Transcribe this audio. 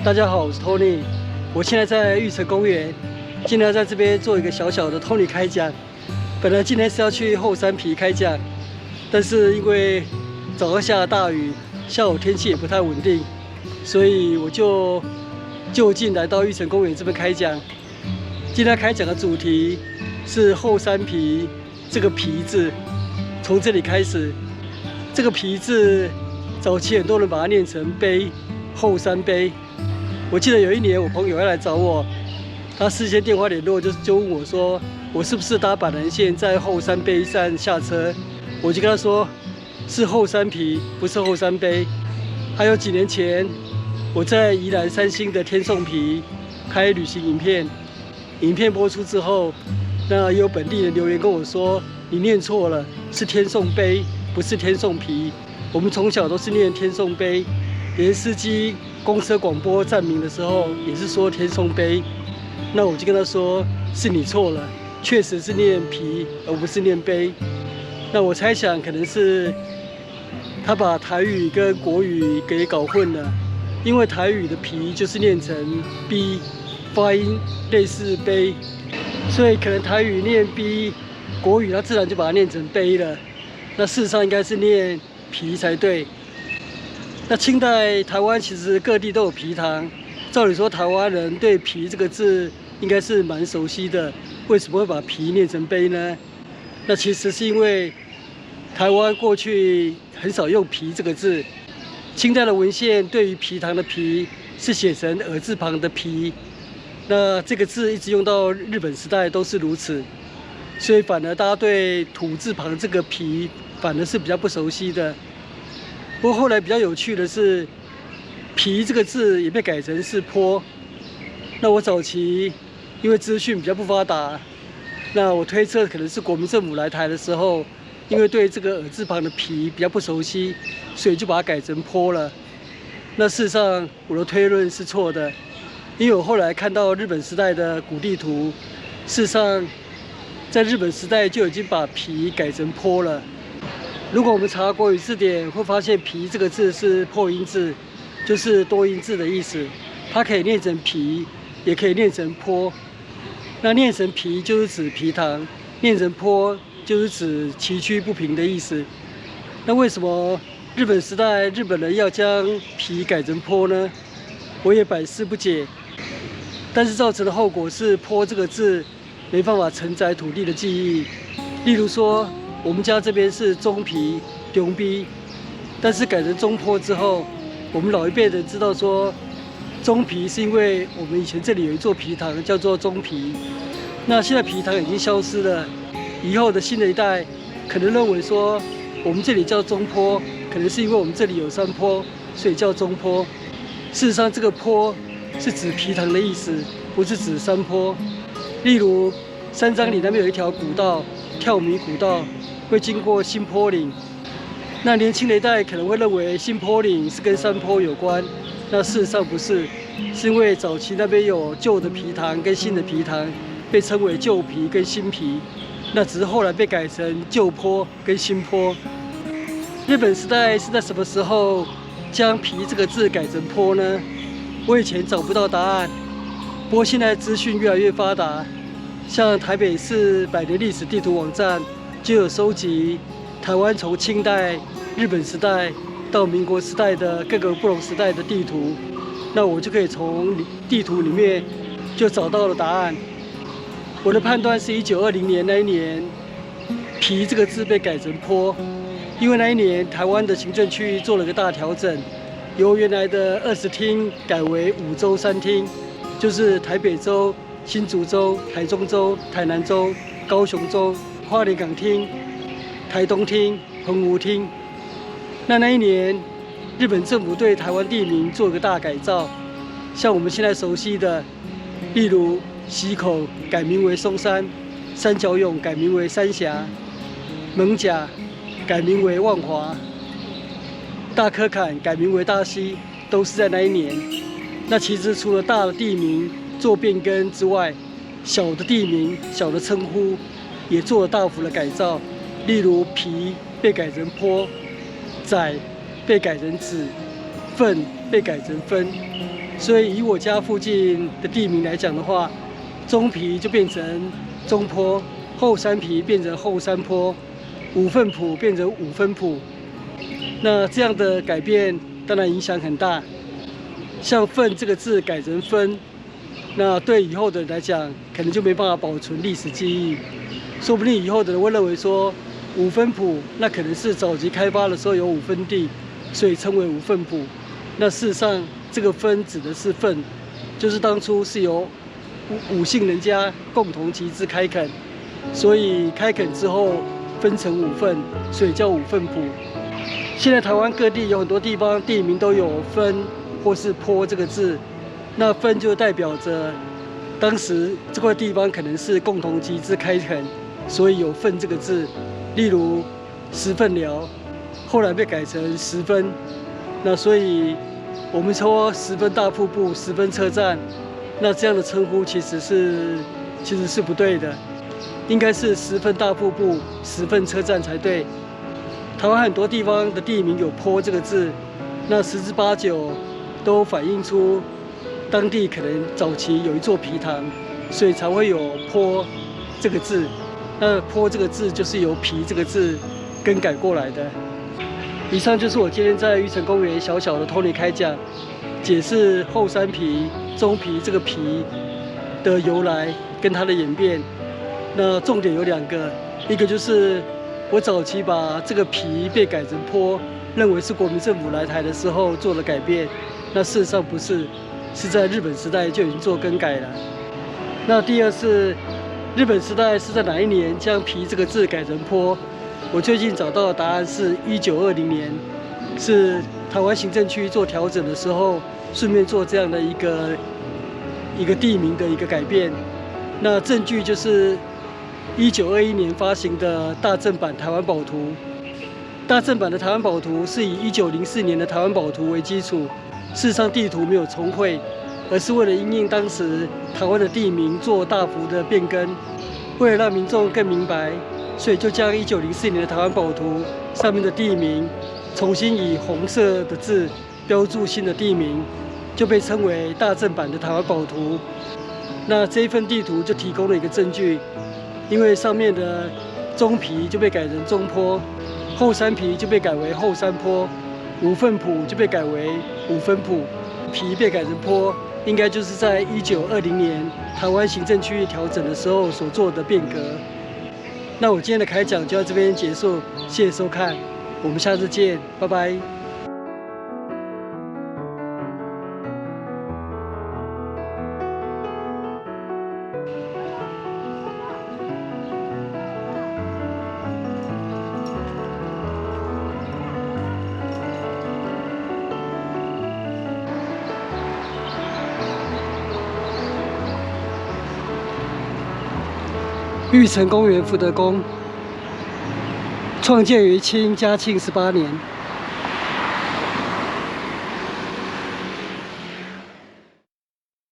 大家好，我是 Tony， 我现在在玉成公园，今天要在这边做一个小小的 Tony 开讲。本来今天是要去后山皮开讲，但是因为早上下了大雨，下午天气也不太稳定，所以我就就近来到玉成公园这边开讲。今天开讲的主题是后山皮这个皮字，从这里开始。这个皮字早期很多人把它念成碑，后山碑。我记得有一年我朋友要来找我，他事先电话联络就问我说，我是不是搭板南线在后山碑站下车？我就跟他说是后山皮，不是后山碑。还有几年前我在宜兰三星的天颂皮拍旅行影片，影片播出之后，那也有本地人留言跟我说，你念错了，是天颂碑，不是天颂皮。我们从小都是念天颂碑，连司机公车广播站名的时候也是说天颂碑。那我就跟他说，是你错了，确实是念皮而不是念碑。那我猜想可能是他把台语跟国语给搞混了，因为台语的皮就是念成 b， 发音类似碑，所以可能台语念 b， 国语他自然就把它念成碑了。那事实上应该是念皮才对。那清代台湾其实各地都有皮糖，照理说台湾人对皮这个字应该是蛮熟悉的，为什么会把皮念成碑呢？那其实是因为台湾过去很少用皮这个字，清代的文献对于皮糖的皮是写成耳字旁的皮，那这个字一直用到日本时代都是如此，所以反而大家对土字旁这个皮反而是比较不熟悉的。不过后来比较有趣的是，皮这个字也被改成是坡。那我早期因为资讯比较不发达，那我推测可能是国民政府来台的时候，因为对这个耳字旁的皮比较不熟悉，所以就把它改成坡了。那事实上我的推论是错的，因为我后来看到日本时代的古地图，事实上在日本时代就已经把皮改成坡了。如果我们查国语字典，会发现皮这个字是破音字，就是多音字的意思。它可以念成皮，也可以念成坡。那念成皮就是指皮糖，念成坡就是指崎岖不平的意思。那为什么日本时代日本人要将皮改成坡呢？我也百思不解。但是造成的后果是坡这个字没办法承载土地的记忆。例如说，我们家这边是中皮、中逼，但是改成中坡之后，我们老一辈人知道说，中皮是因为我们以前这里有一座皮糖叫做中皮，那现在皮糖已经消失了，以后的新的一代可能认为说，我们这里叫中坡，可能是因为我们这里有山坡，所以叫中坡。事实上，这个坡是指皮糖的意思，不是指山坡。例如，三张里那边有一条古道，跳米古道，会经过新坡岭。那年轻的一代可能会认为新坡岭是跟山坡有关，那事实上不是，是因为早期那边有旧的皮糖跟新的皮糖，被称为旧皮跟新皮，那只是后来被改成旧坡跟新坡。日本时代是在什么时候将皮这个字改成坡呢？我以前找不到答案，不过现在资讯越来越发达，像台北市百年历史地图网站就有收集台湾从清代、日本时代到民国时代的各个不同时代的地图，那我就可以从地图里面就找到了答案。我的判断是1920年那一年，皮这个字被改成坡，因为那一年台湾的行政区做了个大调整，由原来的20厅改为5州3厅，就是台北州、新竹州、台中州、台南州、高雄州、花莲港厅、台东厅、澎湖厅。那一年，日本政府对台湾地名做个大改造，像我们现在熟悉的，例如溪口改名为松山，三角涌改名为三峡，艋舺改名为万华，大嵙坎改名为大溪，都是在那一年。那其实除了大的地名做变更之外，小的地名、小的称呼也做了大幅的改造，例如皮被改成坡，仔被改成子，份被改成分。所以以我家附近的地名来讲的话，中皮就变成中坡，后山皮变成后山坡，五分埔变成五分埔。那这样的改变当然影响很大。像分这个字改成分，那对以后的人来讲，可能就没办法保存历史记忆。说不定以后的人会认为说，五分埔那可能是早期开发的时候有5分地，所以称为五分埔。那事实上，这个分指的是份，就是当初是由五姓人家共同集资开垦，所以开垦之后分成5份，所以叫五分埔。现在台湾各地有很多地方地名都有分或是坡这个字，那分就代表着当时这块地方可能是共同集资开垦，所以有份这个字。例如10份寮，后来被改成10分，那所以我们说10分大瀑布、10分车站，那这样的称呼其实是不对的，应该是10分大瀑布、10分车站才对。台湾很多地方的地名有坡这个字，那10之8九都反映出当地可能早期有一座皮塘，所以才会有坡这个字。那坡这个字就是由皮这个字更改过来的。以上就是我今天在玉成公园小小的托尼开讲，解释后山皮、中皮这个皮的由来跟它的演变。那重点有2个，一个就是我早期把这个皮被改成坡，认为是国民政府来台的时候做了改变，那事实上不是，是在日本时代就已经做更改了。那第二是日本时代是在哪一年将皮这个字改成坡？我最近找到的答案是1920年，是台湾行政区做调整的时候，顺便做这样的一个地名的一个改变。那证据就是1921年发行的大正版台湾宝图。大正版的台湾宝图是以1904年的台湾宝图为基础，事实上地图没有重绘，而是为了因应当时台湾的地名做大幅的变更。为了让民众更明白，所以就将1904年的台湾宝图上面的地名重新以红色的字标注新的地名，就被称为大正版的台湾宝图。那这一份地图就提供了一个证据，因为上面的中皮就被改成中坡，后山皮就被改为后山坡，五分埔就被改为五分埔，皮被改成坡，应该就是在1920年台湾行政区域调整的时候所做的变革。那我今天的开讲就到这边结束，谢谢收看，我们下次见，拜拜。玉成公园福德宫创建于清嘉庆18年。